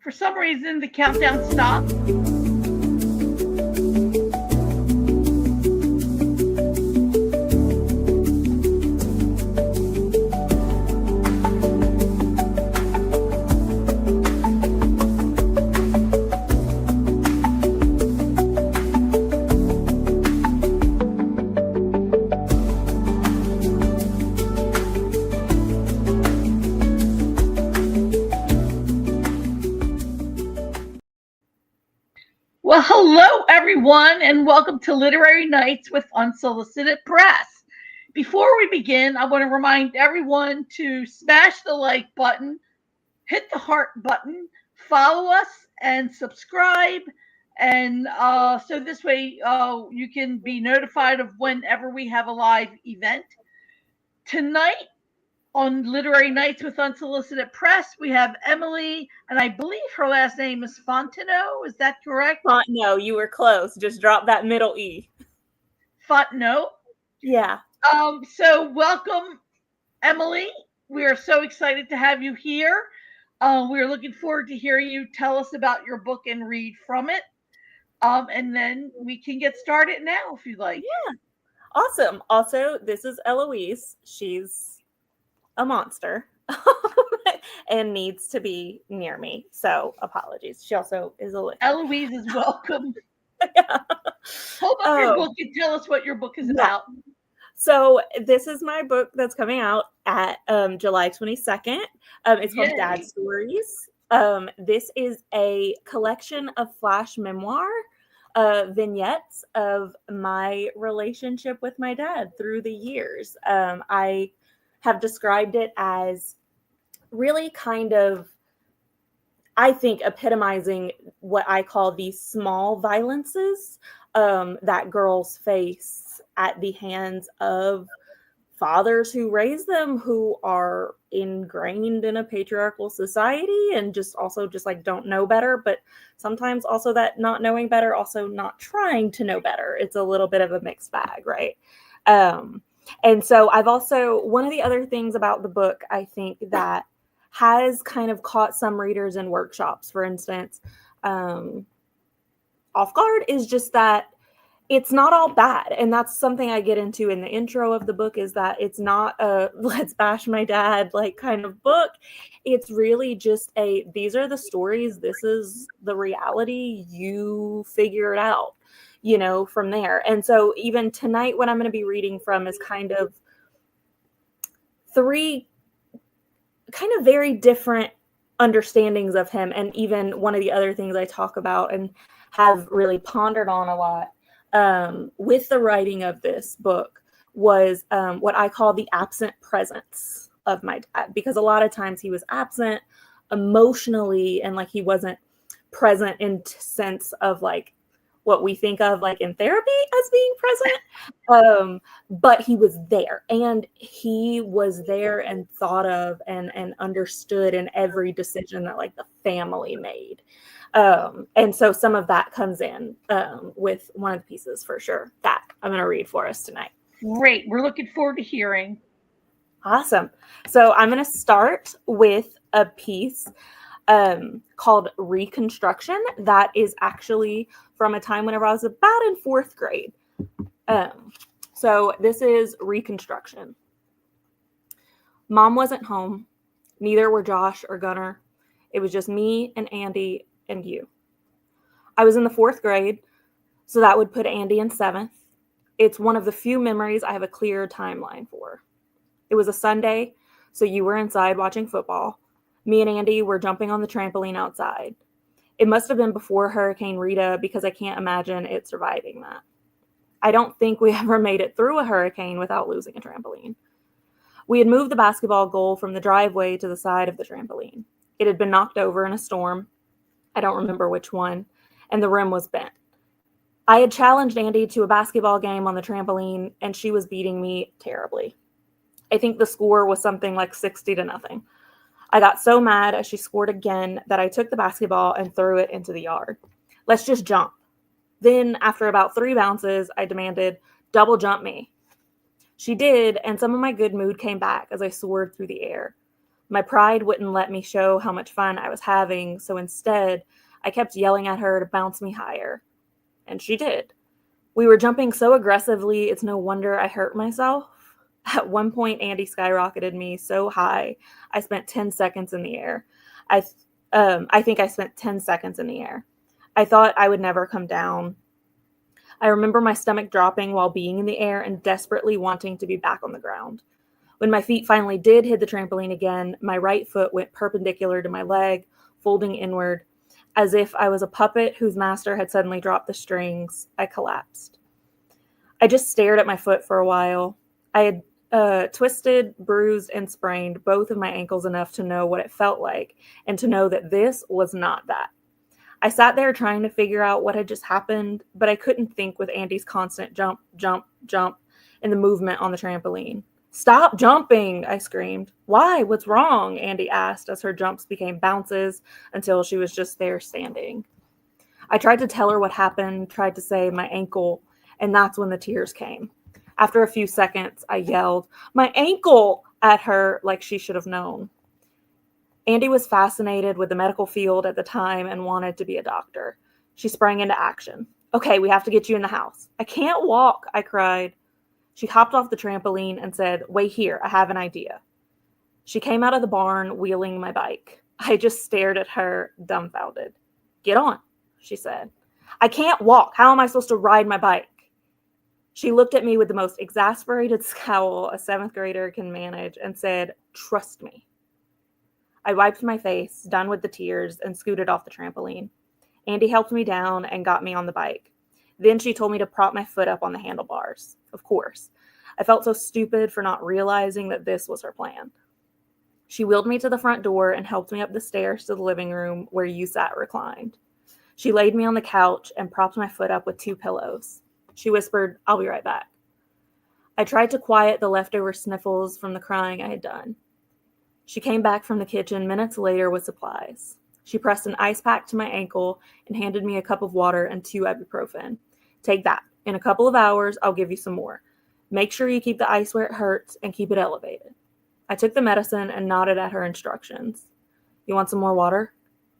For some reason, the countdown stopped. Well, hello, everyone, and welcome to Literary Nights with Unsolicited Press. Before we begin, I want to remind everyone to smash the like button, hit the heart button, follow us, and subscribe. And so this way you can be notified of whenever we have a live event. Tonight, on Literary Nights with Unsolicited Press, we have Emily, and I believe her last name is Fontenot. Is that correct? No, you were close. Just drop that middle E. Fontenot. Yeah. So welcome, Emily. We are so excited to have you here. We're looking forward to hearing you tell us about your book and read from it. And then we can get started now, if you'd like. Yeah. Awesome. Also, this is Eloise. She's a monster and needs to be near me. So apologies. She also is a licker. Eloise is welcome. Yeah. Hold up your book and tell us what your book is about. So this is my book that's coming out at July 22nd. It's called Dad Stories. This is a collection of flash memoir vignettes of my relationship with my dad through the years. I have described it as really kind of, I think, epitomizing what I call these small violences that girls face at the hands of fathers who raise them, who are ingrained in a patriarchal society and just like don't know better, but sometimes also that not knowing better, also not trying to know better. It's a little bit of a mixed bag, right? And so I've also, one of the other things about the book, I think that has kind of caught some readers in workshops, for instance, off guard, is just that it's not all bad. And that's something I get into in the intro of the book, is that it's not a let's bash my dad like kind of book. It's really just these are the stories. This is the reality. You figure it out, from there. And so even tonight, what I'm going to be reading from is kind of three kind of very different understandings of him. And even one of the other things I talk about and have really pondered on a lot with the writing of this book was what I call the absent presence of my dad, because a lot of times he was absent emotionally and like he wasn't present in sense of like what we think of like in therapy as being present, but he was there, and he was there and thought of and understood in every decision that like the family made. And so some of that comes in with one of the pieces for sure that I'm going to read for us tonight. Great. We're looking forward to hearing. Awesome. So I'm going to start with a piece called Reconstruction. That is actually from a time whenever I was about in 4th grade. So this is Reconstruction. Mom wasn't home. Neither were Josh or Gunnar. It was just me and Andy and you. I was in the 4th grade, so that would put Andy in 7th. It's one of the few memories I have a clear timeline for. It was a Sunday, so you were inside watching football. Me and Andy were jumping on the trampoline outside. It must have been before Hurricane Rita, because I can't imagine it surviving that. I don't think we ever made it through a hurricane without losing a trampoline. We had moved the basketball goal from the driveway to the side of the trampoline. It had been knocked over in a storm. I don't remember which one, and the rim was bent. I had challenged Andy to a basketball game on the trampoline, and she was beating me terribly. I think the score was something like 60-0. I got so mad as she scored again that I took the basketball and threw it into the yard. Let's just jump. Then, after about 3 bounces, I demanded, double jump me. She did, and some of my good mood came back as I soared through the air. My pride wouldn't let me show how much fun I was having, so instead, I kept yelling at her to bounce me higher. And she did. We were jumping so aggressively, it's no wonder I hurt myself. At one point, Andy skyrocketed me so high, I spent 10 seconds in the air. I think I spent 10 seconds in the air. I thought I would never come down. I remember my stomach dropping while being in the air and desperately wanting to be back on the ground. When my feet finally did hit the trampoline again, my right foot went perpendicular to my leg, folding inward. As if I was a puppet whose master had suddenly dropped the strings, I collapsed. I just stared at my foot for a while. I had twisted, bruised, and sprained both of my ankles enough to know what it felt like, and to know that this was not that. I sat there trying to figure out what had just happened, but I couldn't think with Andy's constant jump, jump, jump, and the movement on the trampoline. "Stop jumping!" I screamed. "Why? What's wrong?" Andy asked as her jumps became bounces until she was just there standing. I tried to tell her what happened, tried to say my ankle, and that's when the tears came. After a few seconds, I yelled, "My ankle!" at her like she should have known. Andy was fascinated with the medical field at the time and wanted to be a doctor. She sprang into action. "Okay, we have to get you in the house." "I can't walk," I cried. She hopped off the trampoline and said, "Wait here, I have an idea." She came out of the barn wheeling my bike. I just stared at her, dumbfounded. "Get on," she said. "I can't walk. How am I supposed to ride my bike?" She looked at me with the most exasperated scowl a seventh grader can manage and said, "Trust me." I wiped my face, done with the tears, and scooted off the trampoline. Andy helped me down and got me on the bike. Then she told me to prop my foot up on the handlebars. Of course. I felt so stupid for not realizing that this was her plan. She wheeled me to the front door and helped me up the stairs to the living room where you sat reclined. She laid me on the couch and propped my foot up with 2 pillows. She whispered, "I'll be right back." I tried to quiet the leftover sniffles from the crying I had done. She came back from the kitchen minutes later with supplies. She pressed an ice pack to my ankle and handed me a cup of water and 2 ibuprofen. "Take that. In a couple of hours, I'll give you some more. Make sure you keep the ice where it hurts and keep it elevated." I took the medicine and nodded at her instructions. "You want some more water?"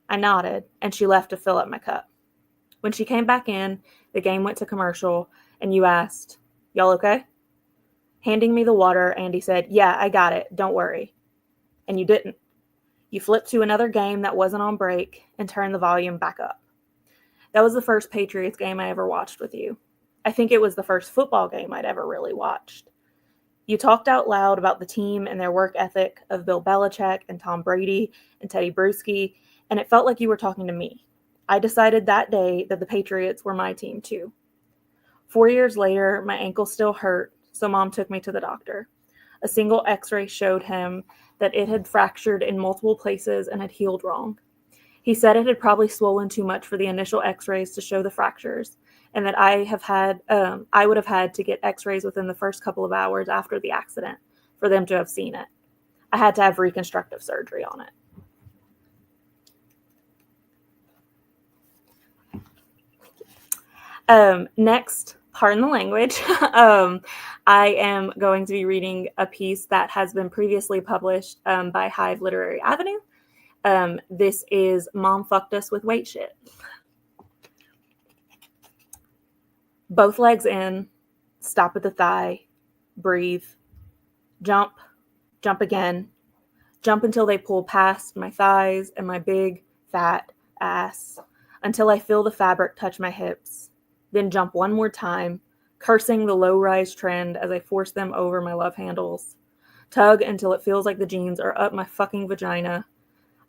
I nodded, and she left to fill up my cup. When she came back in, the game went to commercial, and you asked, "Y'all okay?" Handing me the water, Andy said, "Yeah, I got it. Don't worry." And you didn't. You flipped to another game that wasn't on break and turned the volume back up. That was the first Patriots game I ever watched with you. I think it was the first football game I'd ever really watched. You talked out loud about the team and their work ethic of Bill Belichick and Tom Brady and Teddy Bruschi, and it felt like you were talking to me. I decided that day that the Patriots were my team too. 4 years later, my ankle still hurt, so Mom took me to the doctor. A single x-ray showed him that it had fractured in multiple places and had healed wrong. He said it had probably swollen too much for the initial x-rays to show the fractures, and that I would have had to get x-rays within the first couple of hours after the accident for them to have seen it. I had to have reconstructive surgery on it. Next, pardon the language, I am going to be reading a piece that has been previously published by Hive Literary Avenue. This is Mom Fucked Us with Weight Shit. Both legs in, stop at the thigh, breathe, jump, jump again, jump until they pull past my thighs and my big, fat ass, until I feel the fabric touch my hips. Then jump one more time, cursing the low-rise trend as I force them over my love handles. Tug until it feels like the jeans are up my fucking vagina.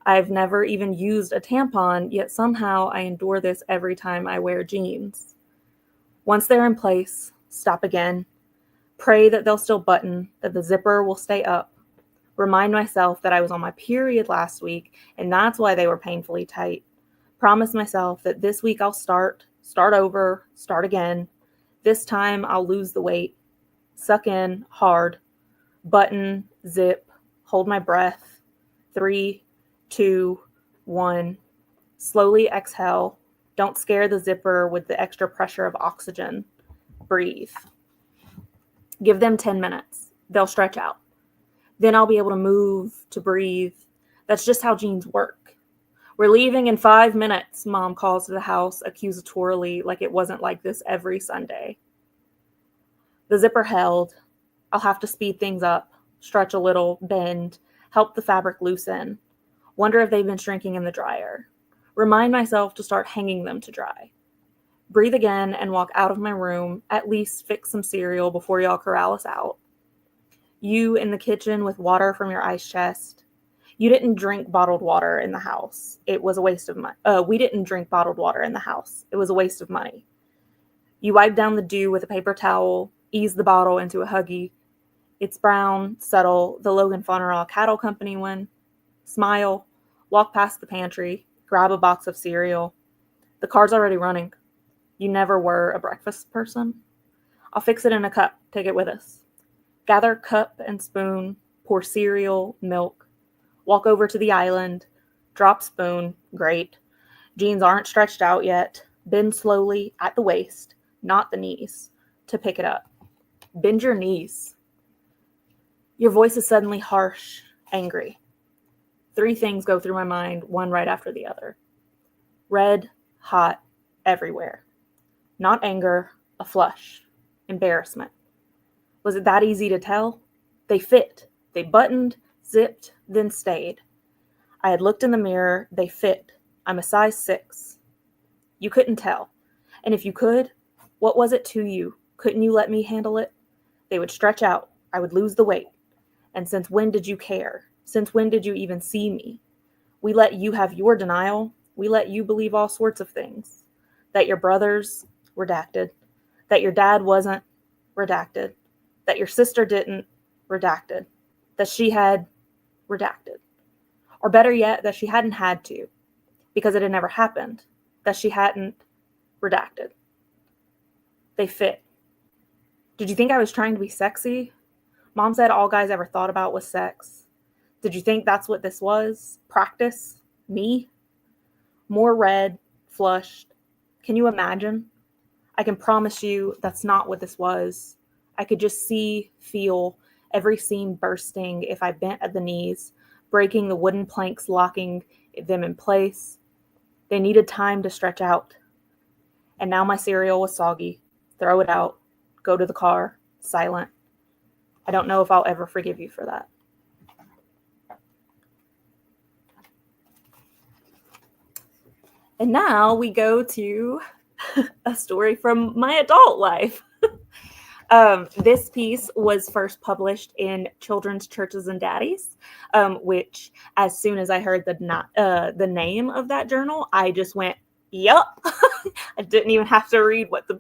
I've never even used a tampon, yet somehow I endure this every time I wear jeans. Once they're in place, stop again. Pray that they'll still button, that the zipper will stay up. Remind myself that I was on my period last week, and that's why they were painfully tight. Promise myself that this week I'll start over, start again. This time I'll lose the weight. Suck in, hard. Button, zip, hold my breath. 3, 2, 1. Slowly exhale. Don't scare the zipper with the extra pressure of oxygen. Breathe. Give them 10 minutes. They'll stretch out. Then I'll be able to move, to breathe. That's just how genes work. We're leaving in 5 minutes, Mom calls to the house accusatorily, like it wasn't like this every Sunday. The zipper held. I'll have to speed things up, stretch a little, bend, help the fabric loosen. Wonder if they've been shrinking in the dryer. Remind myself to start hanging them to dry. Breathe again and walk out of my room, at least fix some cereal before y'all corral us out. You in the kitchen with water from your ice chest. You didn't drink bottled water in the house. It was a waste of money. We didn't drink bottled water in the house. It was a waste of money. You wipe down the dew with a paper towel, ease the bottle into a Huggy. It's brown, subtle, the Logan Fauneral Cattle Company one. Smile, walk past the pantry, grab a box of cereal. The car's already running. You never were a breakfast person. I'll fix it in a cup. Take it with us. Gather cup and spoon, pour cereal, milk. Walk over to the island. Drop spoon. Great. Jeans aren't stretched out yet. Bend slowly at the waist, not the knees, to pick it up. Bend your knees. Your voice is suddenly harsh, angry. 3 things go through my mind, one right after the other. Red, hot, everywhere. Not anger, a flush. Embarrassment. Was it that easy to tell? They fit. They buttoned, zipped, then stayed. I had looked in the mirror. They fit. I'm a size 6. You couldn't tell. And if you could, what was it to you? Couldn't you let me handle it? They would stretch out. I would lose the weight. And since when did you care? Since when did you even see me? We let you have your denial. We let you believe all sorts of things. That your brothers, redacted. That your dad wasn't, redacted. That your sister didn't, redacted. That she had, redacted. Or better yet, that she hadn't had to, because it had never happened. That she hadn't, redacted. They fit. Did you think I was trying to be sexy? Mom said all guys ever thought about was sex. Did you think that's what this was? Practice? Me? More red, flushed. Can you imagine? I can promise you that's not what this was. I could just see, feel, every seam bursting if I bent at the knees, breaking the wooden planks, locking them in place. They needed time to stretch out. And now my cereal was soggy. Throw it out. Go to the car. Silent. I don't know if I'll ever forgive you for that. And now we go to a story from my adult life. This piece was first published in Children's Churches and Daddies, which as soon as I heard the name of that journal, I just went, yup. I didn't even have to read what the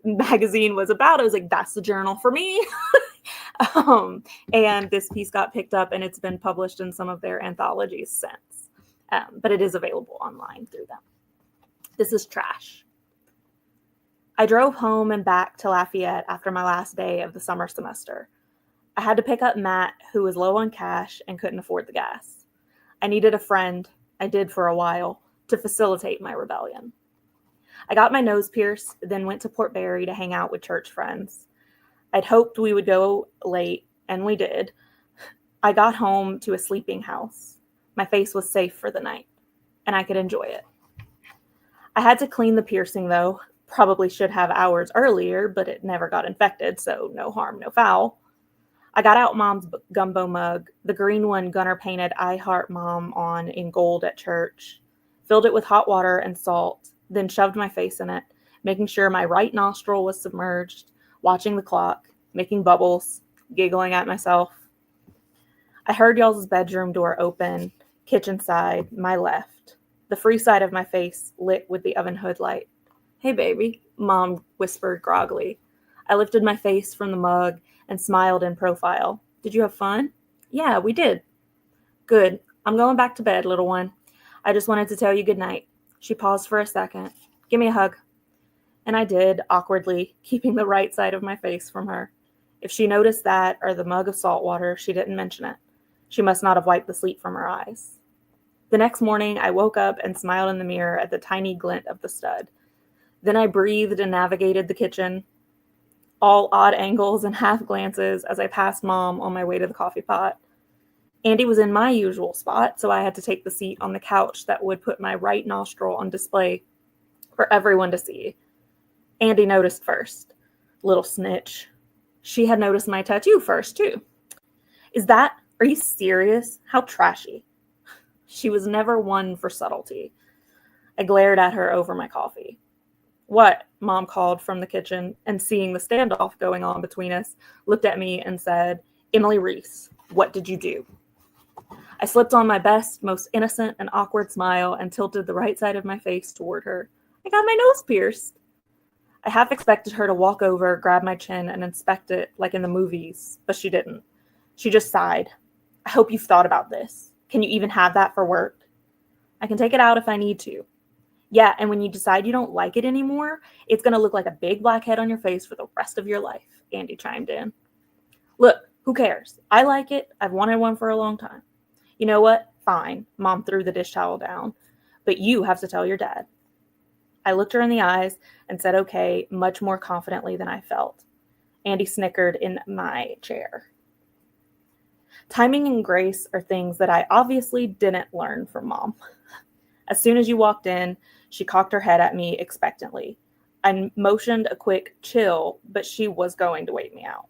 magazine was about. I was like, that's the journal for me. And this piece got picked up and it's been published in some of their anthologies since. But it is available online through them. This is trash. I drove home and back to Lafayette after my last day of the summer semester. I had to pick up Matt, who was low on cash and couldn't afford the gas. I needed a friend, I did for a while, to facilitate my rebellion. I got my nose pierced, then went to Port Barry to hang out with church friends. I'd hoped we would go late, and we did. I got home to a sleeping house. My face was safe for the night, and I could enjoy it. I had to clean the piercing, though. Probably should have hours earlier, but it never got infected, so no harm, no foul. I got out Mom's gumbo mug, the green one Gunnar painted I Heart Mom on in gold at church, filled it with hot water and salt, then shoved my face in it, making sure my right nostril was submerged, watching the clock, making bubbles, giggling at myself. I heard y'all's bedroom door open, kitchen side, my left, the free side of my face lit with the oven hood light. Hey, baby, Mom whispered groggily. I lifted my face from the mug and smiled in profile. Did you have fun? Yeah, we did. Good. I'm going back to bed, little one. I just wanted to tell you good night. She paused for a second. Give me a hug. And I did, awkwardly, keeping the right side of my face from her. If she noticed that or the mug of salt water, she didn't mention it. She must not have wiped the sleep from her eyes. The next morning, I woke up and smiled in the mirror at the tiny glint of the stud. Then I breathed and navigated the kitchen, all odd angles and half glances as I passed Mom on my way to the coffee pot. Andy was in my usual spot, so I had to take the seat on the couch that would put my right nostril on display for everyone to see. Andy noticed first. Little snitch. She had noticed my tattoo first, too. Are you serious? How trashy. She was never one for subtlety. I glared at her over my coffee. What? Mom called from the kitchen, and seeing the standoff going on between us, looked at me and said, Emily Reese, what did you do? I slipped on my best, most innocent and awkward smile and tilted the right side of my face toward her. I got my nose pierced. I half expected her to walk over, grab my chin, and inspect it like in the movies, but she didn't. She just sighed. I hope you've thought about this. Can you even have that for work? I can take it out if I need to. Yeah, and when you decide you don't like it anymore, it's going to look like a big black head on your face for the rest of your life, Andy chimed in. Look, who cares? I like it. I've wanted one for a long time. You know what? Fine. Mom threw the dish towel down. But you have to tell your dad. I looked her in the eyes and said okay, much more confidently than I felt. Andy snickered in my chair. Timing and grace are things that I obviously didn't learn from Mom. As soon as you walked in, she cocked her head at me expectantly. I motioned a quick chill, but she was going to wait me out.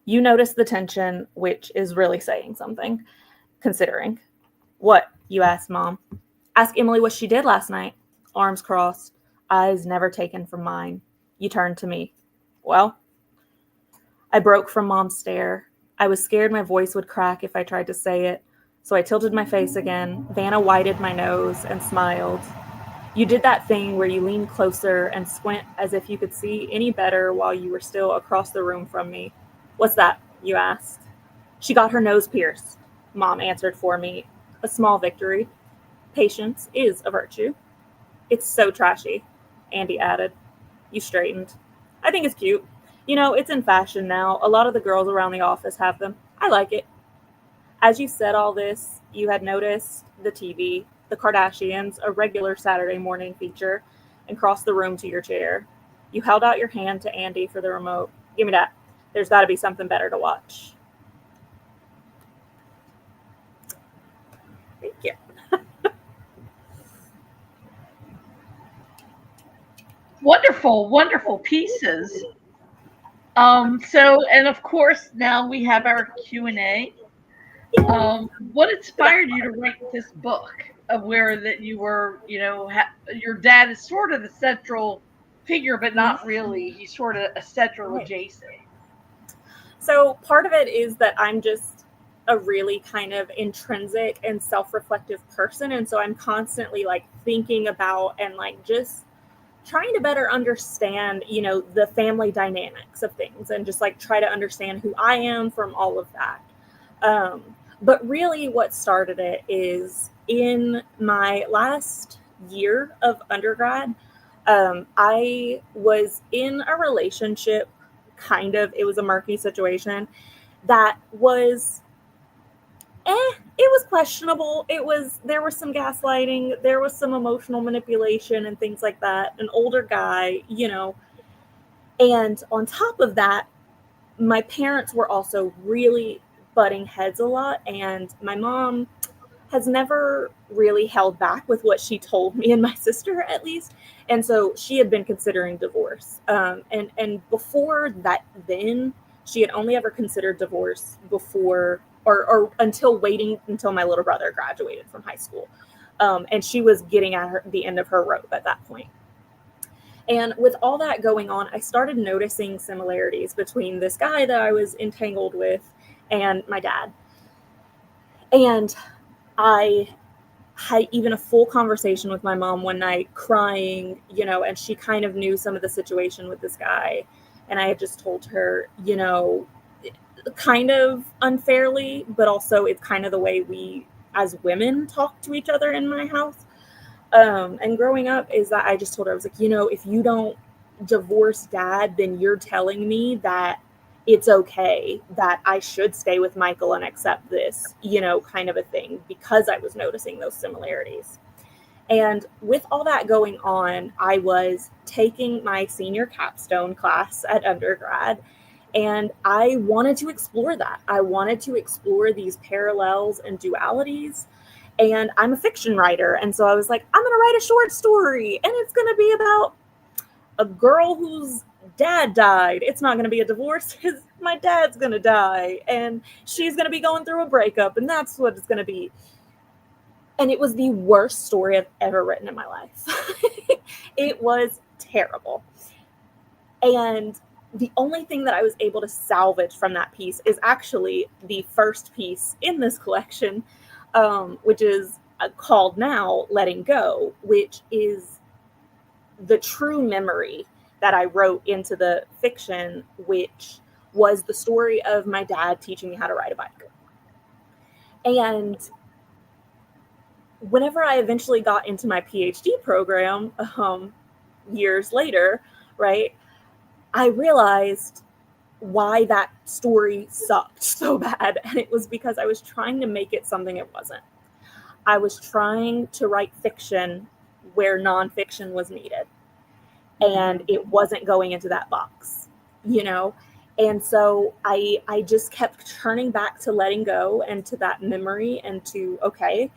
You noticed the tension, which is really saying something, considering. What? You asked Mom. Ask Emily what she did last night. Arms crossed, eyes never taken from mine. You turned to me. Well? I broke from Mom's stare. I was scared my voice would crack if I tried to say it, so I tilted my face again. Vanna whited my nose and smiled. You did that thing where you leaned closer and squint as if you could see any better while you were still across the room from me. What's that? You asked. She got her nose pierced, Mom answered for me. A small victory. Patience is a virtue. It's so trashy, Andy added. You straightened. I think it's cute. You know, it's in fashion now. A lot of the girls around the office have them. I like it. As you said all this, you had noticed the TV, the Kardashians, a regular Saturday morning feature, and crossed the room to your chair. You held out your hand to Andy for the remote. Give me that. There's got to be something better to watch. Thank you. Wonderful, wonderful pieces. And of course, now we have our Q&A. What inspired you to write this book? Aware that you were, your dad is sort of the central figure, but not really. He's sort of a central adjacent. So part of it is that I'm just a really kind of intrinsic and self-reflective person. And so I'm constantly like thinking about and like just trying to better understand, the family dynamics of things and just like try to understand who I am from all of that. But really what started it is in my last year of undergrad, I was in a relationship, it was a murky situation that was, it was questionable. There was some gaslighting, there was some emotional manipulation and things like that. An older guy, and on top of that, my parents were also really butting heads a lot, and my mom has never really held back with what she told me and my sister, at least. And so she had been considering divorce. And before that, then she had only ever considered divorce before or until waiting until my little brother graduated from high school. And she was getting at the end of her rope at that point. And with all that going on, I started noticing similarities between this guy that I was entangled with and my dad. And I had even a full conversation with my mom one night, crying, and she kind of knew some of the situation with this guy. And I had just told her, kind of unfairly, but also it's kind of the way we as women talk to each other in my house. And growing up is that I just told her, I was like, if you don't divorce dad, then you're telling me that it's okay, that I should stay with Michael and accept this, kind of a thing, because I was noticing those similarities. And with all that going on, I was taking my senior capstone class at undergrad, And I wanted to explore that. I wanted to explore these parallels and dualities. And I'm a fiction writer. And so I was like, I'm going to write a short story. And it's going to be about a girl whose dad died. It's not going to be a divorce because my dad's going to die. And she's going to be going through a breakup. And that's what it's going to be. And it was the worst story I've ever written in my life. It was terrible. And the only thing that I was able to salvage from that piece is actually the first piece in this collection, which is called now Letting Go, which is the true memory that I wrote into the fiction, which was the story of my dad teaching me how to ride a bike. And whenever I eventually got into my PhD program, years later, right, I realized why that story sucked so bad. And it was because I was trying to make it something it wasn't. I was trying to write fiction where nonfiction was needed. And it wasn't going into that box, you know? And so I just kept turning back to letting go and to that memory and to, okay,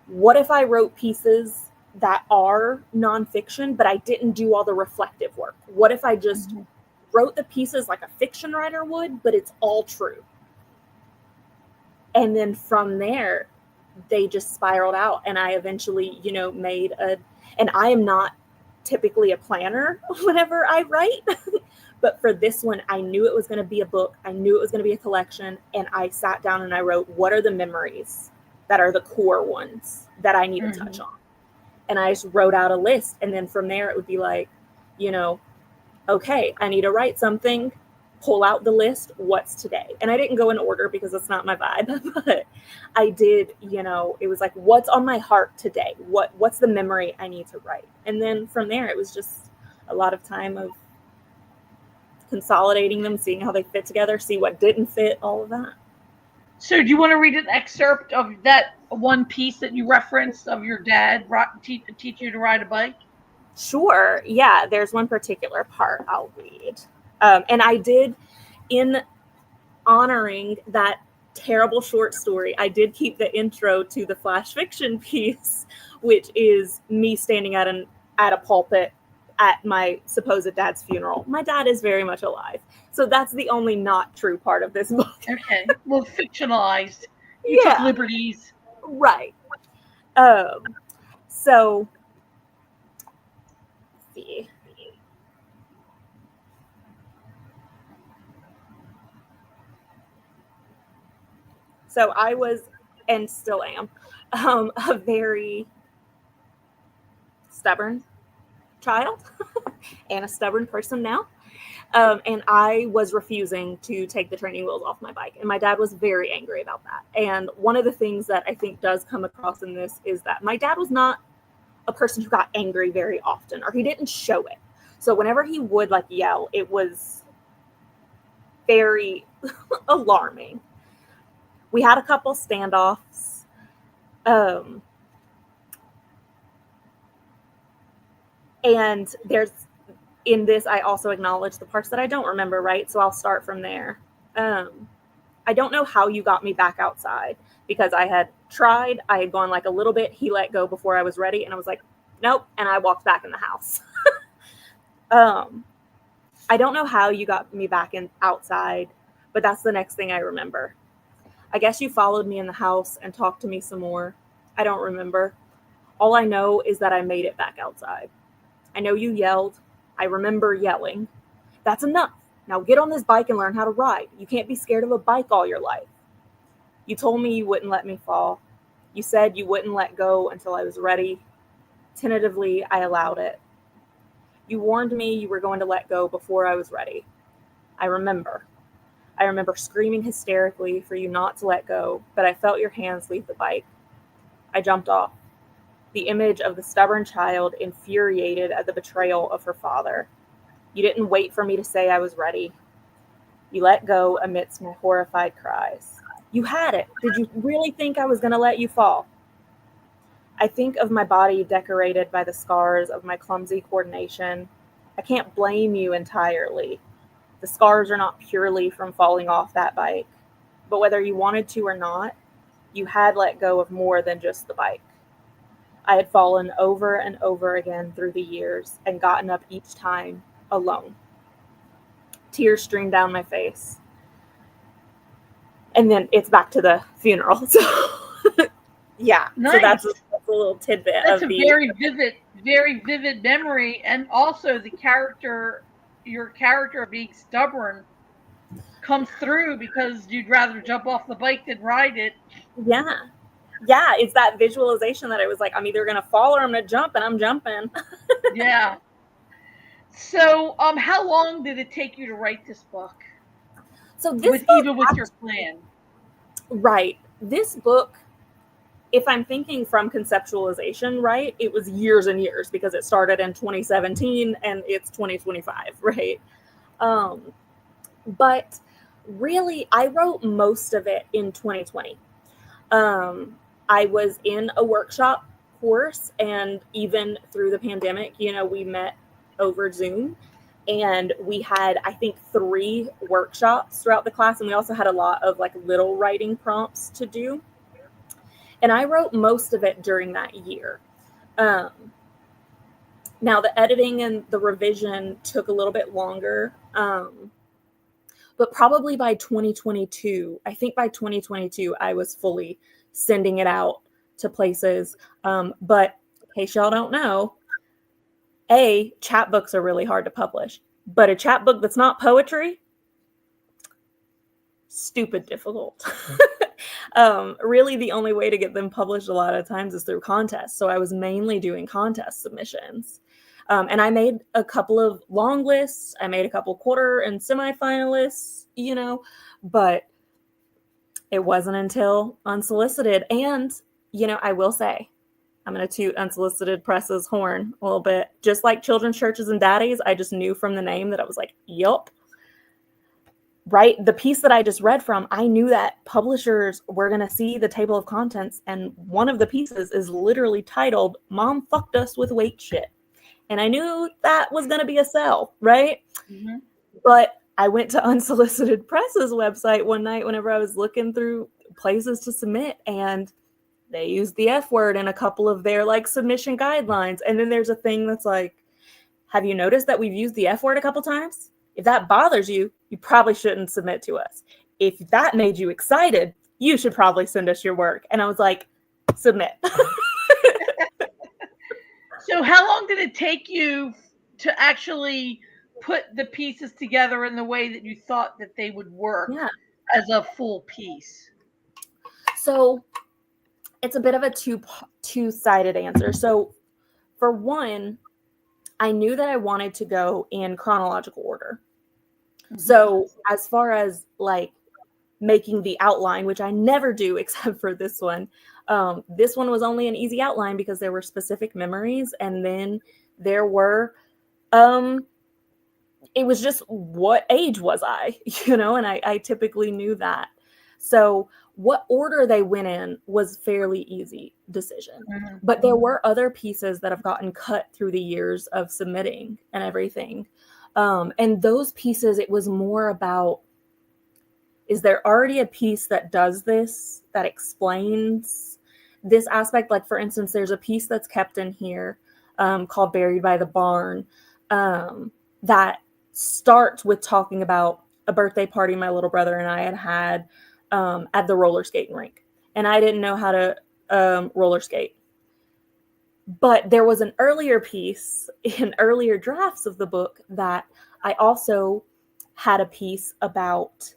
what if I wrote pieces that are nonfiction, but I didn't do all the reflective work? What if I just wrote the pieces like a fiction writer would, but it's all true? And then from there, they just spiraled out. And I eventually, made and I am not typically a planner whenever I write. But for this one, I knew it was going to be a book. I knew it was going to be a collection. And I sat down and I wrote, what are the memories that are the core ones that I need to touch on? And I just wrote out a list. And then from there, it would be like, okay, I need to write something, pull out the list, what's today? And I didn't go in order because that's not my vibe, but I did, it was like, what's on my heart today? What's the memory I need to write? And then from there, it was just a lot of time of consolidating them, seeing how they fit together, see what didn't fit, all of that. So do you want to read an excerpt of that one piece that you referenced of your dad teach you to ride a bike? Sure. Yeah, there's one particular part I'll read. And I did, in honoring that terrible short story, I did keep the intro to the flash fiction piece, which is me standing at a pulpit at my supposed dad's funeral. My dad is very much alive. So that's the only not true part of this book. Okay. Well, fictionalized. You took liberties. Right. So, let's see. So I was, and still am, a very stubborn child and a stubborn person now. And I was refusing to take the training wheels off my bike. And my dad was very angry about that. And one of the things that I think does come across in this is that my dad was not a person who got angry very often, or he didn't show it. So whenever he would yell, it was very alarming. We had a couple standoffs. And in this, I also acknowledge the parts that I don't remember, right? So I'll start from there. I don't know how you got me back outside, because I had tried, I had gone a little bit, he let go before I was ready, and I was like, nope, and I walked back in the house. I don't know how you got me back outside, but that's the next thing I remember. I guess you followed me in the house and talked to me some more. I don't remember. All I know is that I made it back outside. I know you yelled. I remember yelling. That's enough. Now get on this bike and learn how to ride. You can't be scared of a bike all your life. You told me you wouldn't let me fall. You said you wouldn't let go until I was ready. Tentatively, I allowed it. You warned me you were going to let go before I was ready. I remember. I remember screaming hysterically for you not to let go, but I felt your hands leave the bike. I jumped off. The image of the stubborn child infuriated at the betrayal of her father. You didn't wait for me to say I was ready. You let go amidst my horrified cries. You had it. Did you really think I was going to let you fall? I think of my body decorated by the scars of my clumsy coordination. I can't blame you entirely. The scars are not purely from falling off that bike, but whether you wanted to or not, you had let go of more than just the bike. I had fallen over and over again through the years and gotten up each time alone. Tears streamed down my face. And then it's back to the funeral. So, yeah. Nice. So that's a little tidbit That's of a very vivid memory. And also your character of being stubborn comes through because you'd rather jump off the bike than ride it. Yeah. Yeah, it's that visualization that I was like, I'm either going to fall or I'm going to jump, and I'm jumping. Yeah. So, how long did it take you to write this book? So this book, even with your plan. Right. This book, if I'm thinking from conceptualization, right, it was years and years because it started in 2017 and it's 2025, right? But really, I wrote most of it in 2020. I was in a workshop course, and even through the pandemic, we met over Zoom, and we had, I think, 3 workshops throughout the class, and we also had a lot of like little writing prompts to do. And I wrote most of it during that year. Now, the editing and the revision took a little bit longer, but probably by 2022, I think by 2022, I was fully sending it out to places. But in case y'all don't know, chapbooks are really hard to publish, but a chapbook that's not poetry, stupid difficult. Really, the only way to get them published a lot of times is through contests. So I was mainly doing contest submissions. And I made a couple of long lists. I made a couple quarter and semifinalists, but it wasn't until Unsolicited. And, I will say, I'm going to toot Unsolicited Press's horn a little bit. Just like Children's Churches and Daddies, I just knew from the name that I was like, yup. Right? The piece that I just read from, I knew that publishers were going to see the table of contents. And one of the pieces is literally titled, Mom Fucked Us with Weight Shit. And I knew that was going to be a sell, right? Mm-hmm. But I went to Unsolicited Press's website one night whenever I was looking through places to submit, and they used the F word in a couple of their like submission guidelines. And then there's a thing that's like, have you noticed that we've used the F word a couple times? If that bothers you, you probably shouldn't submit to us. If that made you excited, you should probably send us your work. And I was like, submit. So how long did it take you to actually put the pieces together in the way that you thought that they would work as a full piece? So it's a bit of a two-sided answer. So for one, I knew that I wanted to go in chronological order. Mm-hmm. So as far as like making the outline, which I never do except for this one was only an easy outline because there were specific memories. And then there were, it was just what age was I, and I typically knew that. So what order they went in was fairly easy decision. Mm-hmm. But there were other pieces that have gotten cut through the years of submitting and everything. And those pieces, it was more about, is there already a piece that does this, that explains this aspect? Like, for instance, there's a piece that's kept in here called Buried by the Barn that starts with talking about a birthday party my little brother and I had at the roller skating rink. And I didn't know how to roller skate. But there was an earlier piece in earlier drafts of the book that I also had a piece about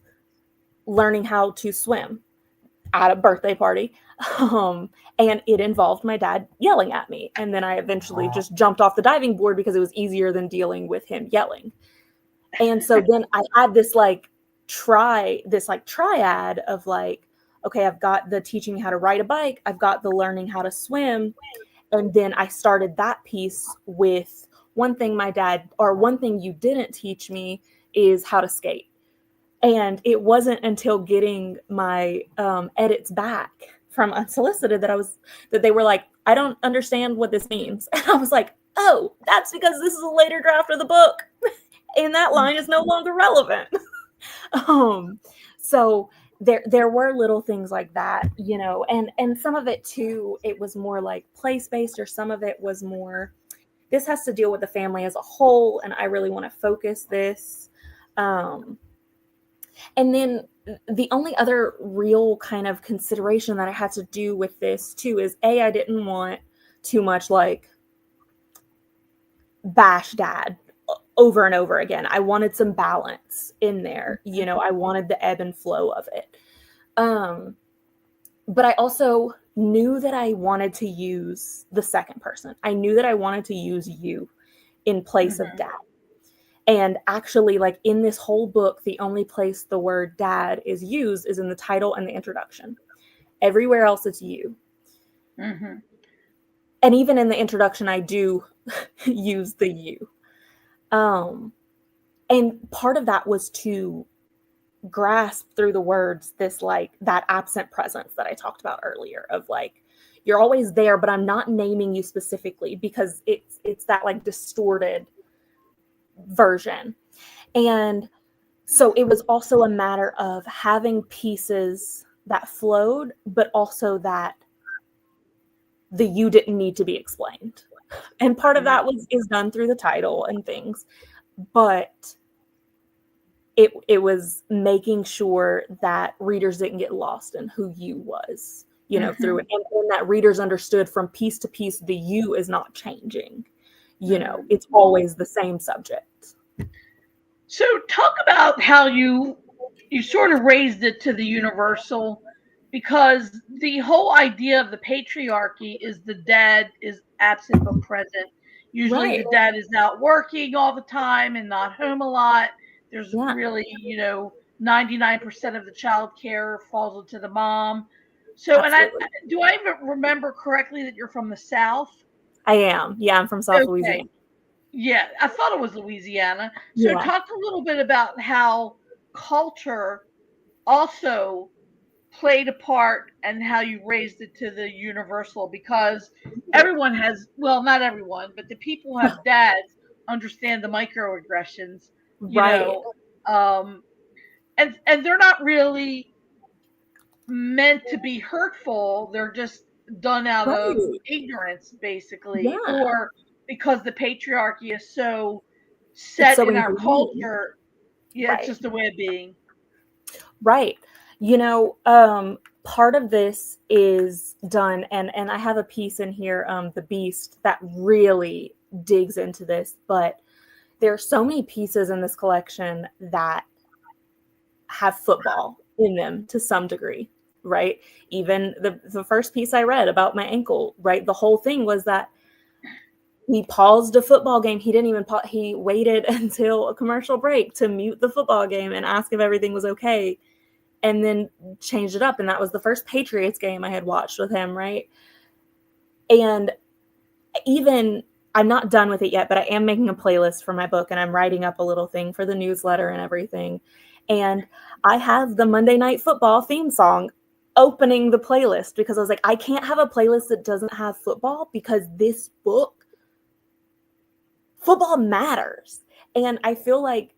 learning how to swim at a birthday party. And it involved my dad yelling at me. And then I eventually just jumped off the diving board because it was easier than dealing with him yelling. And so then I had this triad of like, okay, I've got the teaching me how to ride a bike. I've got the learning how to swim. And then I started that piece with one thing you didn't teach me is how to skate. And it wasn't until getting my edits back from Unsolicited that they were like, I don't understand what this means. And I was like, oh, that's because this is a later draft of the book. and that line is no longer relevant. So there were little things like that, you know, and some of it too, it was more like place-based, or some of it was more, this has to deal with the family as a whole, and I really want to focus this. And then the only other real kind of consideration that I had to do with this too is I didn't want too much like bash dad over and over again. I wanted some balance in there. You know, I wanted the ebb and flow of it. But I also knew that I wanted to use the second person. I knew that I wanted to use you in place of dad. And actually, like in this whole book, the only place the word dad is used is in the title and the introduction. Everywhere else, it's you. And even in the introduction, I do use the you. And part of that was to grasp through the words this, like, that absent presence that I talked about earlier of like, you're always there, but I'm not naming you specifically because it's that like distorted version. And so it was also a matter of having pieces that flowed, but also that the you didn't need to be explained. And part of that is done through the title and things, but it was making sure that readers didn't get lost in who you was, you know, through it. And that readers understood from piece to piece, the you is not changing. You know, it's always the same subject. So talk about how you sort of raised it to the universal, because the whole idea of the patriarchy is the dad is absent but present. Usually the dad is out working all the time and not home a lot. There's really, 99% of the child care falls into the mom. So, Absolutely. and do I even remember correctly that you're from the South? I am. Yeah, I'm from South Louisiana. Yeah, I thought it was Louisiana. So talk a little bit about how culture also played a part and how you raised it to the universal, because everyone has, well, not everyone, but the people who have dads understand the microaggressions, and they're not really meant to be hurtful. They're just done out of ignorance, basically, or because the patriarchy is so set in our culture. Yeah, it's just a way of being. Right. You know, part of this is done, and I have a piece in here, The Beast, that really digs into this, but there are so many pieces in this collection that have football in them to some degree, right? Even the first piece I read about my ankle, right? The whole thing was that he paused a football game. He didn't even pause. He waited until a commercial break to mute the football game and ask if everything was okay, and then changed it up. And that was the first Patriots game I had watched with him, right? And even, I'm not done with it yet, but I am making a playlist for my book, and I'm writing up a little thing for the newsletter and everything. And I have the Monday Night Football theme song opening the playlist because I was like, I can't have a playlist that doesn't have football, because this book, football matters. And I feel like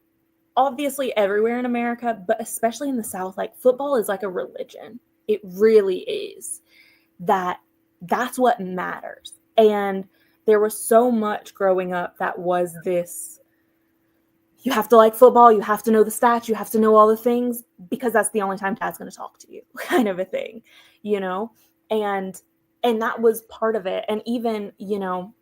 obviously everywhere in America, but especially in the South, like football is like a religion. It really is. That's what matters. And there was so much growing up that was this, you have to like football, you have to know the stats, you have to know all the things, because that's the only time dad's going to talk to you, kind of a thing, you know? And that was part of it. And even, you know,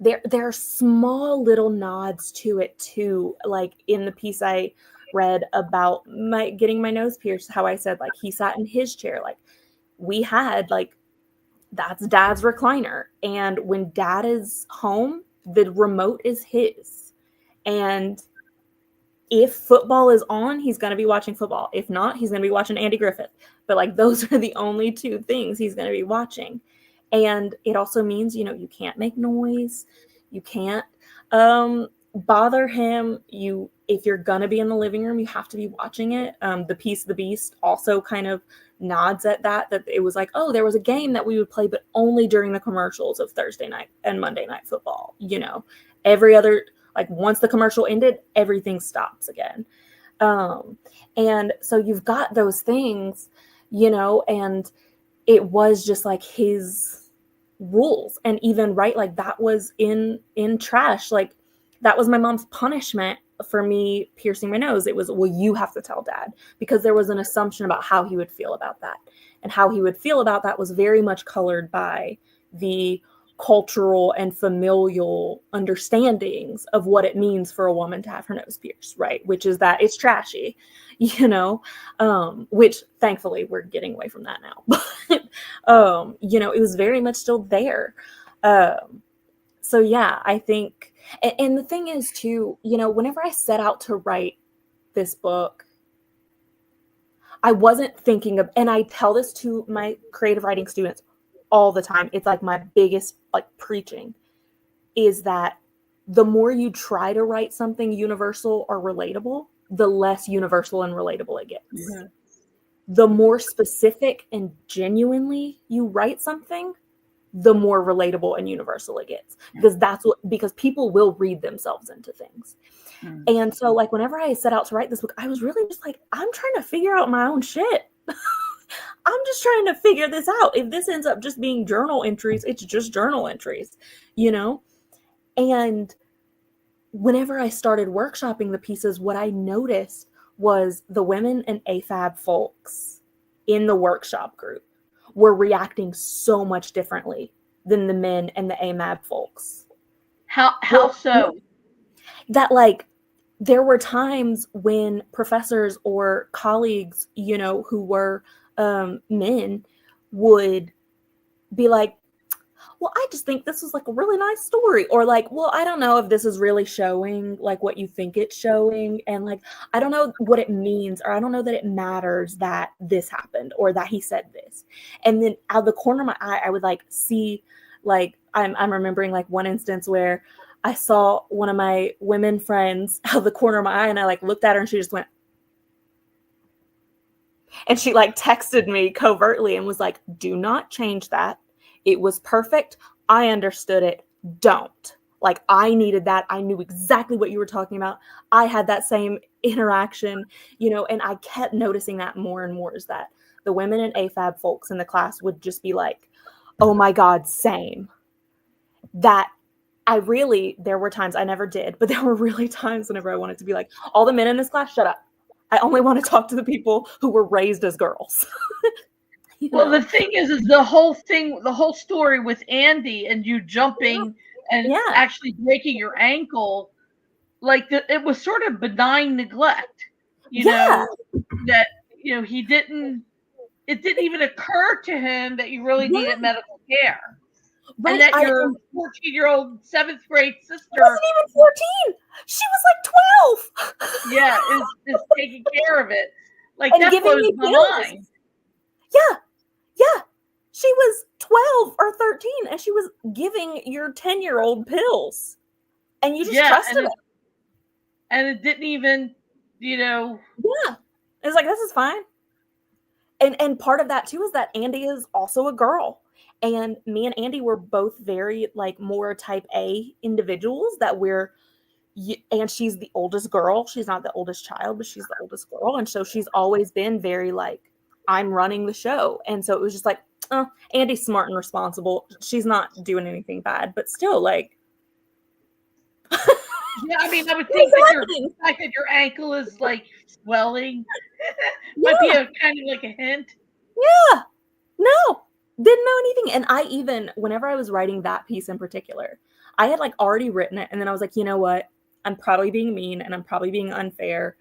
there are small little nods to it too. Like in the piece I read about getting my nose pierced, how I said, like, he sat in his chair. Like, we had, like, that's dad's recliner. And when dad is home, the remote is his. And if football is on, he's going to be watching football. If not, he's going to be watching Andy Griffith. But like, those are the only two things he's going to be watching. And it also means, you know, you can't make noise. You can't bother him. If you're going to be in the living room, you have to be watching it. The piece, The Beast, also kind of nods at that it was like, oh, there was a game that we would play, but only during the commercials of Thursday night and Monday Night Football. You know, every other Like once the commercial ended, everything stops again. And so you've got those things, you know, and it was just like his rules. And even right, like that was in trash. Like that was my mom's punishment for me piercing my nose. It was, well, you have to tell dad, because there was an assumption about how he would feel about that. And how he would feel about that was very much colored by the cultural and familial understandings of what it means for a woman to have her nose pierced, right? Which is that it's trashy, you know, which thankfully we're getting away from that now. But, you know, it was very much still there. So yeah, I think, and the thing is too, you know, whenever I set out to write this book, I wasn't thinking of, and I tell this to my creative writing students all the time. It's like my biggest like preaching is that the more you try to write something universal or relatable, the less universal and relatable it gets. Mm-hmm. The more specific and genuinely you write something, the more relatable and universal it gets, because people will read themselves into things. Mm. And so like whenever I set out to write this book, I was really just like, I'm trying to figure out my own shit. I'm just trying to figure this out. If this ends up just being journal entries, it's just journal entries, you know? And whenever I started workshopping the pieces, what I noticed was the women and AFAB folks in the workshop group were reacting so much differently than the men and the AMAB folks. How so? That like there were times when professors or colleagues, you know, who were men would be like, well, I just think this was like a really nice story. Or like, well, I don't know if this is really showing like what you think it's showing. And like, I don't know what it means, or I don't know that it matters that this happened or that he said this. And then out of the corner of my eye, I would like see, like, I'm remembering like one instance where I saw one of my women friends out of the corner of my eye, and I like looked at her and she just went, and she like texted me covertly and was like, do not change that. It was perfect. I understood it. Don't. Like, I needed that. I knew exactly what you were talking about. I had that same interaction, you know, and I kept noticing that more and more, is that the women and AFAB folks in the class would just be like, oh my God, same. That there were times, I never did, but there were really times whenever I wanted to be like, all the men in this class, shut up. I only want to talk to the people who were raised as girls. Well, the thing is the whole story with Andy and you jumping and actually breaking your ankle, like it was sort of benign neglect, you know, that, you know, it didn't even occur to him that you really needed medical care. Right. And that your 14-year-old 7th grade sister wasn't even 14. She was like 12. Yeah, is taking care of it. Like, and that blows my mind. Yeah. Yeah. She was 12 or 13 and she was giving your 10-year-old pills. And you just trusted it. And it didn't even, you know. Yeah. It was like, this is fine. And part of that too is that Andy is also a girl. And me and Andy were both very like more type A individuals and she's the oldest girl. She's not the oldest child, but she's the oldest girl. And so she's always been very like, I'm running the show. And so it was just like, oh, Andy's smart and responsible. She's not doing anything bad, but still like. Yeah, I mean, I would think that the fact that your ankle is like swelling might be a kind of like a hint. Yeah. No. Didn't know anything. And I even, whenever I was writing that piece in particular, I had like already written it. And then I was like, you know what? I'm probably being mean and I'm probably being unfair.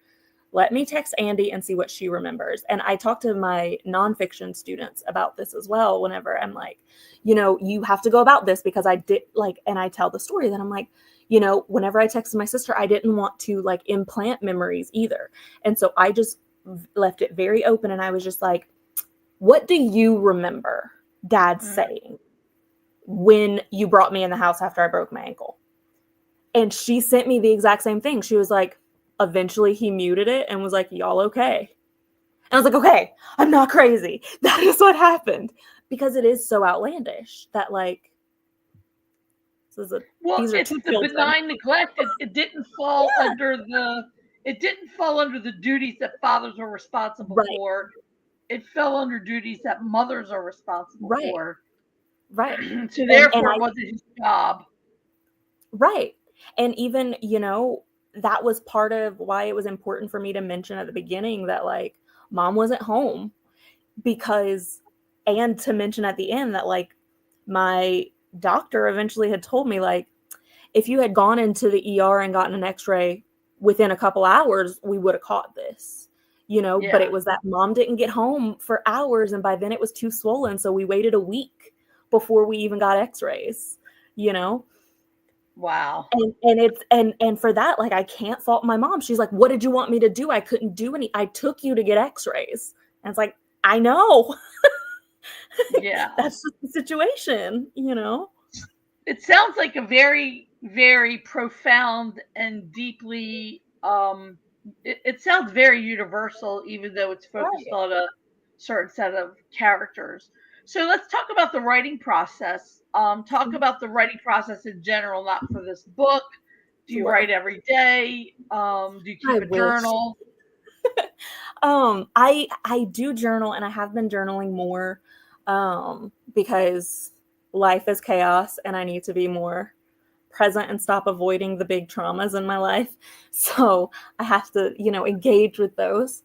Let me text Andy and see what she remembers. And I talked to my nonfiction students about this as well. Whenever I'm like, you know, you have to go about this because I did like, and I tell the story that I'm like, you know, whenever I texted my sister, I didn't want to like implant memories either. And so I just left it very open. And I was just like, what do you remember Dad saying when you brought me in the house after I broke my ankle? And she sent me the exact same thing. She was like, eventually he muted it and was like, y'all okay? And I was like, okay, I'm not crazy. That is what happened. Because it is so outlandish that like, so Well, these are it's two the children. benign neglect. It didn't fall Yeah. under the duties that fathers are responsible Right. for. It fell under duties that mothers are responsible Right. for. Right. So And therefore, it wasn't his job. right. And even, that was part of why it was important for me to mention at the beginning that like mom wasn't home and to mention at the end that like my doctor eventually had told me like if you had gone into the ER and gotten an x-ray within a couple hours, we would have caught this, but Yeah. it was that mom didn't get home for hours. And by then it was too swollen. So we waited a week before we even got x-rays, you know? Wow. And for that, like, I can't fault my mom. She's like, what did you want me to do? I couldn't do I took you to get x-rays. And it's like, I know. Yeah. That's just the situation, It sounds like a very, very profound and deeply it sounds very universal, even though it's focused Right. on a certain set of characters. So let's talk about the writing process. Talk about the writing process in general, not for this book. Do you Sure. write every day? Do you I keep a wish. journal? I do journal, and I have been journaling more because life is chaos and I need to be more present and stop avoiding the big traumas in my life. So I have to, engage with those.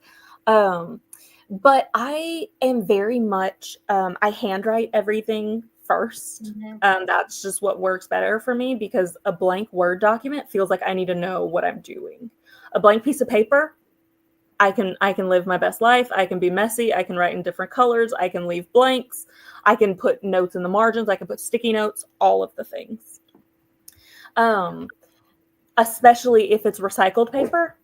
But I am very much, I handwrite everything first. Mm-hmm. That's just what works better for me because a blank Word document feels like I need to know what I'm doing. A blank piece of paper, I can live my best life. I can be messy. I can write in different colors. I can leave blanks. I can put notes in the margins. I can put sticky notes, all of the things. Especially if it's recycled paper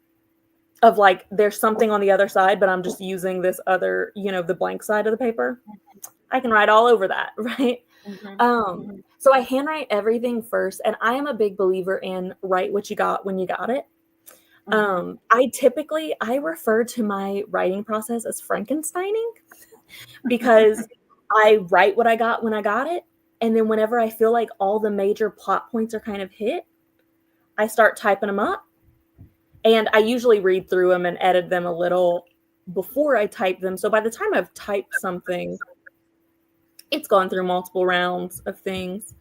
of like, there's something on the other side, but I'm just using this other, the blank side of the paper. I can write all over that. Right. Mm-hmm. Mm-hmm. So I handwrite everything first. And I am a big believer in write what you got when you got it. Mm-hmm. I refer to my writing process as Frankensteining because I write what I got when I got it. And then whenever I feel like all the major plot points are kind of hit, I start typing them up. And I usually read through them and edit them a little before I type them. So by the time I've typed something, it's gone through multiple rounds of things.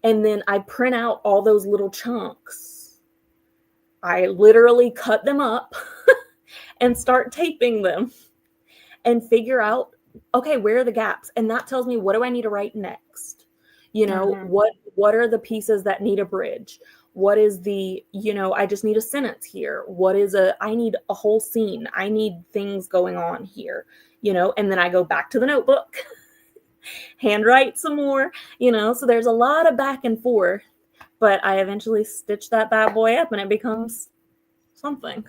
And then I print out all those little chunks. I literally cut them up and start taping them and figure out, okay, where are the gaps? And that tells me, what do I need to write next? Mm-hmm. What are the pieces that need a bridge? What is I just need a sentence here. I need a whole scene. I need things going on here, and then I go back to the notebook, handwrite some more, so there's a lot of back and forth, but I eventually stitch that bad boy up and it becomes something.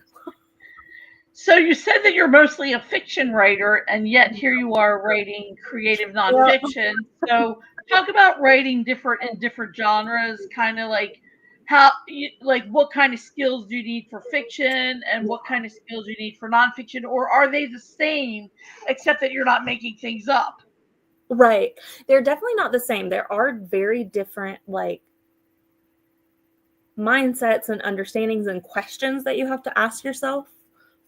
So you said that you're mostly a fiction writer, and yet here you are writing creative Yeah. nonfiction. So talk about writing different in different genres, kind of like what kind of skills do you need for fiction, and what kind of skills you need for nonfiction, or are they the same, except that you're not making things up? Right. They're definitely not the same. There are very different like mindsets and understandings and questions that you have to ask yourself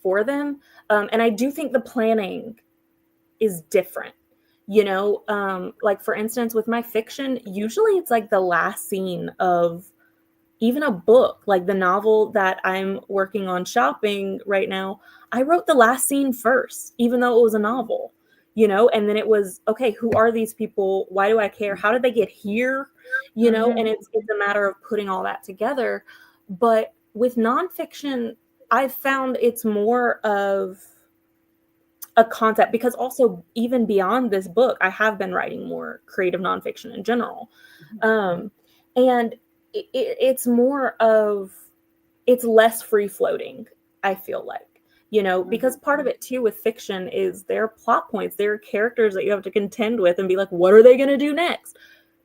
for them. And I do think the planning is different. Like for instance, with my fiction, usually it's like the last scene of even a book, like the novel that I'm working on shopping right now. I wrote the last scene first, even though it was a novel, and then it was, okay, who are these people? Why do I care? How did they get here? Mm-hmm. And it's a matter of putting all that together. But with nonfiction, I've found it's more of a concept because also even beyond this book, I have been writing more creative nonfiction in general. And it's it's less free floating, I feel like, because part of it too with fiction is there are plot points, there are characters that you have to contend with and be like, what are they going to do next?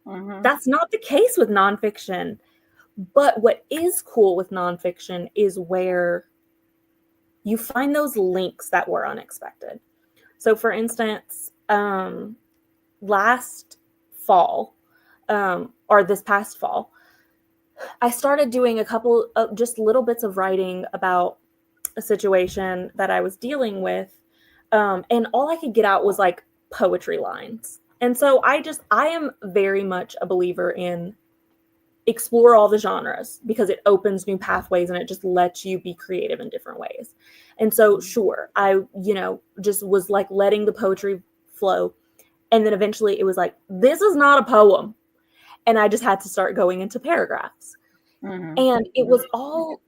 Mm-hmm. That's not the case with nonfiction. But what is cool with nonfiction is where you find those links that were unexpected. So for instance, last fall, or this past fall, I started doing a couple of just little bits of writing about a situation that I was dealing with. And all I could get out was like poetry lines. And so I am very much a believer in explore all the genres because it opens new pathways and it just lets you be creative in different ways. And so, sure, I, just was like letting the poetry flow. And then eventually it was like, this is not a poem. And I just had to start going into paragraphs. Mm-hmm. And it was all